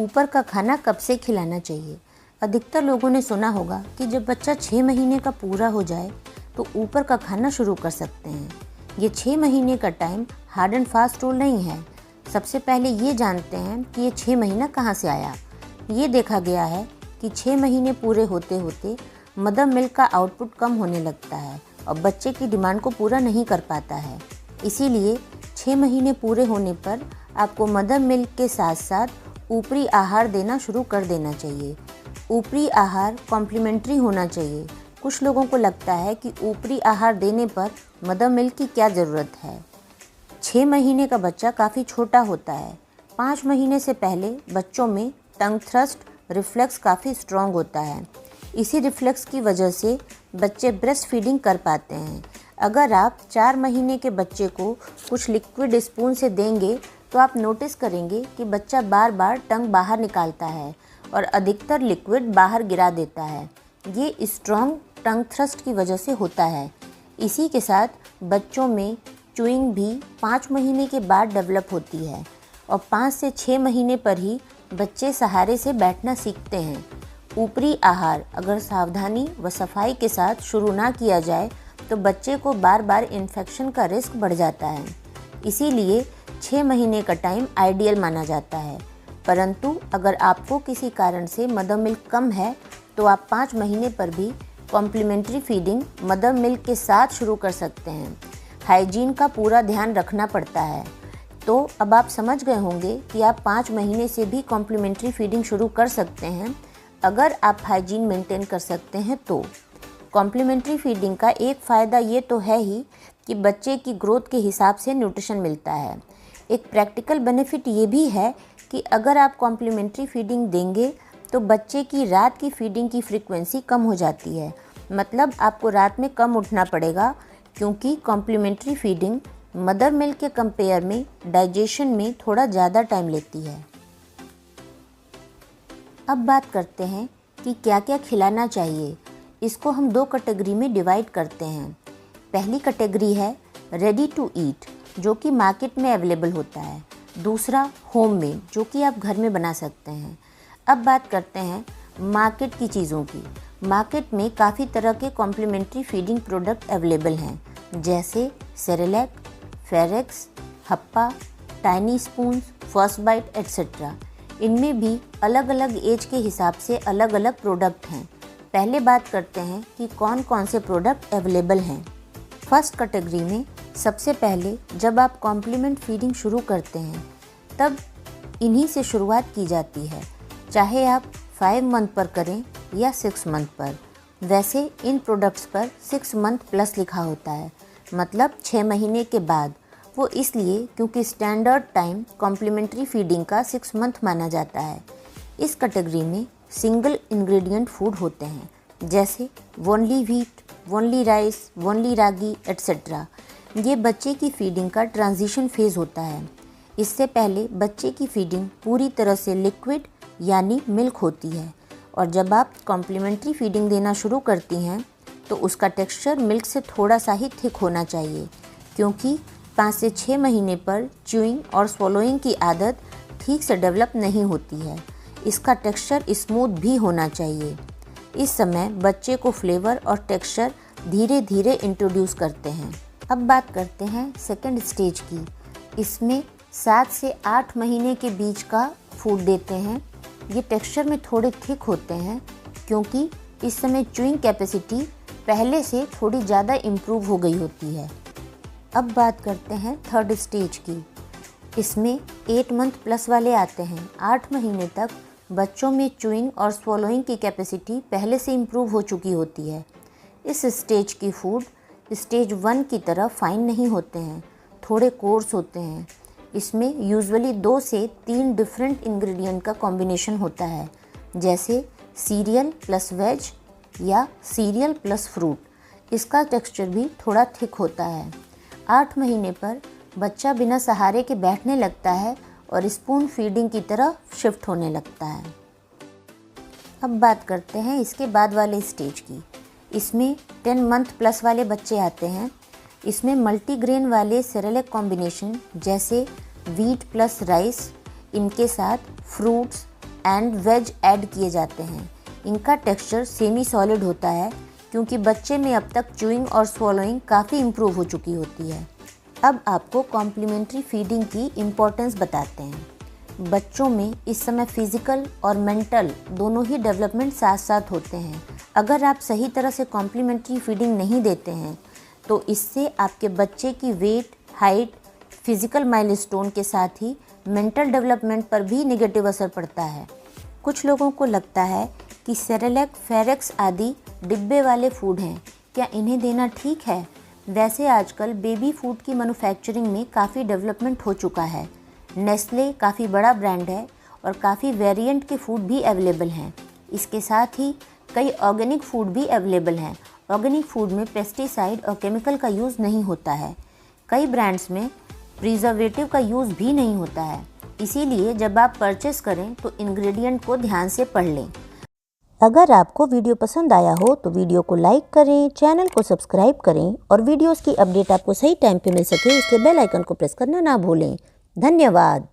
ऊपर का खाना कब से खिलाना चाहिए? अधिकतर लोगों ने सुना होगा कि जब बच्चा 6 महीने का पूरा हो जाए तो ऊपर का खाना शुरू कर सकते हैं। ये 6 महीने का time hard and fast rule नहीं है। सबसे पहले ये जानते हैं कि ये 6 महीना कहाँ से आया। ये देखा गया है कि 6 महीने पूरे होते होते मदर मिल्क का आउटपुट कम होने लगता है और बच्चे की डिमांड को पूरा नहीं कर पाता है। इसीलिए 6 महीने पूरे होने पर आपको मदर मिल्क के साथ साथ ऊपरी आहार देना शुरू कर देना चाहिए। ऊपरी आहार कॉम्प्लीमेंट्री होना चाहिए। कुछ लोगों को लगता है कि ऊपरी आहार देने पर मदर मिल्क की क्या ज़रूरत है। 6 महीने का बच्चा काफ़ी छोटा होता है। 5 महीने से पहले बच्चों में टंग थ्रस्ट रिफ्लेक्स काफ़ी स्ट्रॉन्ग होता है। इसी रिफ्लेक्स की वजह से बच्चे ब्रेस्ट फीडिंग कर पाते हैं। अगर आप 4 महीने के बच्चे को कुछ लिक्विड स्पून से देंगे तो आप नोटिस करेंगे कि बच्चा बार बार टंग बाहर निकालता है और अधिकतर लिक्विड बाहर गिरा देता है। ये स्ट्रॉन्ग टंग थ्रस्ट की वजह से होता है। इसी के साथ बच्चों में च्यूइंग भी 5 महीने के बाद डेवलप होती है और 5 से 6 महीने पर ही बच्चे सहारे से बैठना सीखते हैं। ऊपरी आहार अगर सावधानी व सफाई के साथ शुरू ना किया जाए तो बच्चे को बार बार इन्फेक्शन का रिस्क बढ़ जाता है। इसीलिए 6 महीने का टाइम आइडियल माना जाता है। परंतु अगर आपको किसी कारण से मदर मिल्क कम है तो आप 5 महीने पर भी कॉम्प्लीमेंट्री फीडिंग मदर मिल्क के साथ शुरू कर सकते हैं। हाइजीन का पूरा ध्यान रखना पड़ता है। तो अब आप समझ गए होंगे कि आप 5 महीने से भी कॉम्प्लीमेंट्री फीडिंग शुरू कर सकते हैं अगर आप हाइजीन मेंटेन कर सकते हैं तो। कॉम्प्लीमेंट्री फीडिंग का एक फ़ायदा ये तो है ही कि बच्चे की ग्रोथ के हिसाब से न्यूट्रिशन मिलता है। एक प्रैक्टिकल बेनिफिट ये भी है कि अगर आप कॉम्प्लीमेंट्री फीडिंग देंगे तो बच्चे की रात की फीडिंग की फ्रीक्वेंसी कम हो जाती है। मतलब आपको रात में कम उठना पड़ेगा क्योंकि कॉम्प्लीमेंट्री फीडिंग मदर मिल्क के कंपेयर में डाइजेशन में थोड़ा ज़्यादा टाइम लेती है। अब बात करते हैं कि क्या क्या खिलाना चाहिए। इसको हम 2 कैटेगरी में डिवाइड करते हैं। पहली कैटेगरी है रेडी टू ईट जो कि मार्केट में अवेलेबल होता है। दूसरा होममेड जो कि आप घर में बना सकते हैं। अब बात करते हैं मार्केट की चीज़ों की। मार्केट में काफ़ी तरह के कॉम्प्लीमेंट्री फीडिंग प्रोडक्ट अवेलेबल हैं जैसे Cerelac, Farex, Happa, tiny spoons, first bite etcetera. इनमें भी अलग अलग एज के हिसाब से अलग अलग प्रोडक्ट हैं। पहले बात करते हैं कि कौन कौन से प्रोडक्ट अवेलेबल हैं। फर्स्ट कैटेगरी में सबसे पहले जब आप कॉम्प्लीमेंट फीडिंग शुरू करते हैं तब इन्हीं से शुरुआत की जाती है, चाहे आप 5 मंथ पर करें या 6 मंथ पर। वैसे इन प्रोडक्ट्स पर 6 मंथ प्लस लिखा होता है, मतलब 6 महीने के बाद। वो इसलिए क्योंकि स्टैंडर्ड टाइम कॉम्प्लीमेंट्री फीडिंग का 6 मंथ माना जाता है। इस कैटेगरी में सिंगल इंग्रेडिएंट फूड होते हैं जैसे only wheat, only rice, only ragi etcetera. ये बच्चे की फीडिंग का ट्रांजिशन फेज़ होता है। इससे पहले बच्चे की फीडिंग पूरी तरह से लिक्विड यानी मिल्क होती है और जब आप कॉम्प्लीमेंट्री फीडिंग देना शुरू करती हैं तो उसका टेक्सचर मिल्क से थोड़ा सा ही थिक होना चाहिए क्योंकि 5 से 6 महीने पर च्यूइंग और स्वॉलोइंग की आदत ठीक से डेवलप नहीं होती है। इसका टेक्सचर स्मूथ भी होना चाहिए। इस समय बच्चे को फ्लेवर और टेक्सचर धीरे धीरे इंट्रोड्यूस करते हैं। अब बात करते हैं सेकंड स्टेज की। इसमें 7 से 8 महीने के बीच का फूड देते हैं। ये टेक्सचर में थोड़े थिक होते हैं क्योंकि इस समय च्यूइंग कैपेसिटी पहले से थोड़ी ज़्यादा इम्प्रूव हो गई होती है। अब बात करते हैं थर्ड स्टेज की। इसमें 8 मंथ प्लस वाले आते हैं। 8 महीने तक बच्चों में च्यूइंग और स्वॉलोइंग की कैपेसिटी पहले से इम्प्रूव हो चुकी होती है। इस स्टेज की फूड स्टेज 1 की तरह फाइन नहीं होते हैं, थोड़े कोर्स होते हैं। इसमें यूजुअली 2 से 3 डिफरेंट इंग्रेडिएंट का कॉम्बिनेशन होता है जैसे सीरियल प्लस वेज या सीरियल प्लस फ्रूट। इसका टेक्सचर भी थोड़ा थिक होता है। 8 महीने पर बच्चा बिना सहारे के बैठने लगता है और स्पून फीडिंग की तरह शिफ्ट होने लगता है। अब बात करते हैं इसके बाद वाले स्टेज की। इसमें 10 मंथ प्लस वाले बच्चे आते हैं। इसमें मल्टीग्रेन वाले सेरेलैक कॉम्बिनेशन जैसे वीट प्लस राइस, इनके साथ फ्रूट्स एंड वेज ऐड किए जाते हैं। इनका टेक्सचर सेमी सॉलिड होता है क्योंकि बच्चे में अब तक च्यूइंग और स्वॉलोइंग काफ़ी इम्प्रूव हो चुकी होती है। अब आपको कॉम्प्लीमेंट्री फीडिंग की इम्पोर्टेंस बताते हैं। बच्चों में इस समय फिजिकल और मेंटल दोनों ही डेवलपमेंट साथ साथ होते हैं। अगर आप सही तरह से कॉम्प्लीमेंट्री फीडिंग नहीं देते हैं तो इससे आपके बच्चे की वेट, हाइट, फिजिकल माइलस्टोन के साथ ही मेंटल डेवलपमेंट पर भी नेगेटिव असर पड़ता है। कुछ लोगों को लगता है कि सेरेलैक, फेरेक्स आदि डिब्बे वाले फूड हैं, क्या इन्हें देना ठीक है? वैसे आजकल बेबी फूड की मैन्युफैक्चरिंग में काफ़ी डेवलपमेंट हो चुका है। नेस्ले काफ़ी बड़ा ब्रांड है और काफ़ी वेरिएंट के फूड भी अवेलेबल हैं। इसके साथ ही कई ऑर्गेनिक फूड भी अवेलेबल हैं। ऑर्गेनिक फूड में पेस्टिसाइड और केमिकल का यूज़ नहीं होता है। कई ब्रांड्स में प्रिजर्वेटिव का यूज़ भी नहीं होता है। इसीलिए जब आप परचेस करें तो इंग्रेडिएंट को ध्यान से पढ़ लें। अगर आपको वीडियो पसंद आया हो तो वीडियो को लाइक करें, चैनल को सब्सक्राइब करें और वीडियोस की अपडेट आपको सही टाइम पे मिल सके इसलिए बेल आइकन को प्रेस करना ना भूलें। धन्यवाद।